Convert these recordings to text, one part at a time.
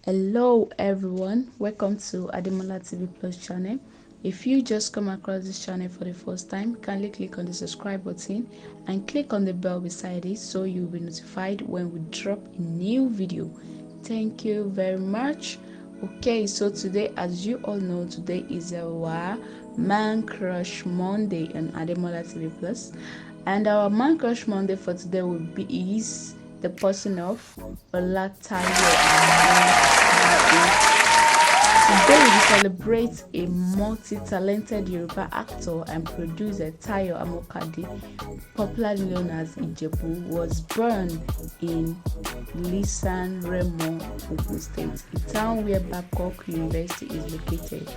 Hello everyone, welcome to ADEMOLATV Plus channel. If you just come across this channel for the first time, kindly click on the subscribe button and click on the bell beside it so you'll be notified when we drop a new video. Thank you very much. Okay, so today, as you all know, today is our Man Crush Monday on ADEMOLATV Plus, and our Man Crush Monday for today will be the person of OLUTAYO. Today we celebrate a multi-talented Yoruba actor and producer. Tayo AMOKADE, popularly known as IJEBU, was born in Lisan Remo, Ogun State, a town where Babcock University is located.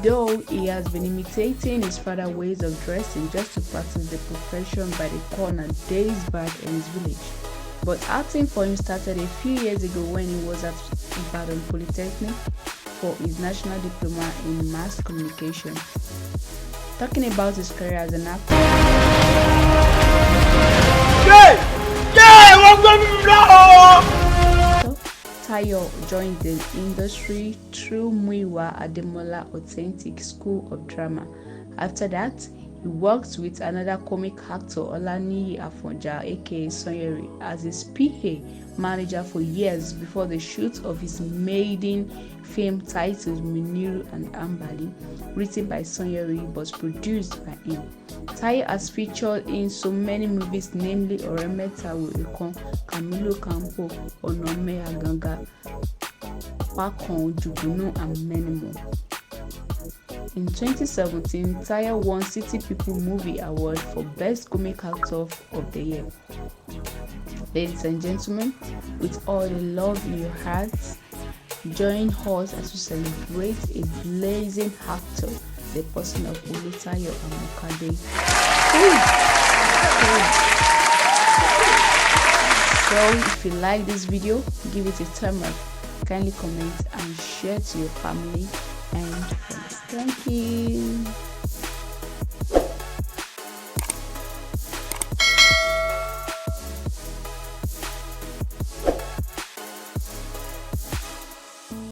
Though he has been imitating his father's ways of dressing just to practice the profession by the corner days back in his village. But acting for him started a few years ago when he was at Ibadan Polytechnic for his national diploma in mass communication. Talking about his career as an actor, Tayo joined the industry through Muyiwa Ademola Authentic School of Drama. After that, he worked with another comic actor, Olaniyi Afonja, a.ka Sonyeri, as his PA manager for years before the shoot of his maiden film titled Miniru and Ambali, written by Sonyeri but produced by him. Tayo has featured in so many movies, namely Oremeta Ekon, Camilo Campo, Onome Aganga, Pakon Jugunu, and many more. In 2017, Tayo won City People Movie Award for Best Comic Actor of the Year. Ladies and gentlemen, with all the love in your hearts, join us as we celebrate a blazing actor, the person of OLUTAYO AMOKADE. So if you like this video, give it a thumb up, kindly comment and share to your family and friends. Thank you.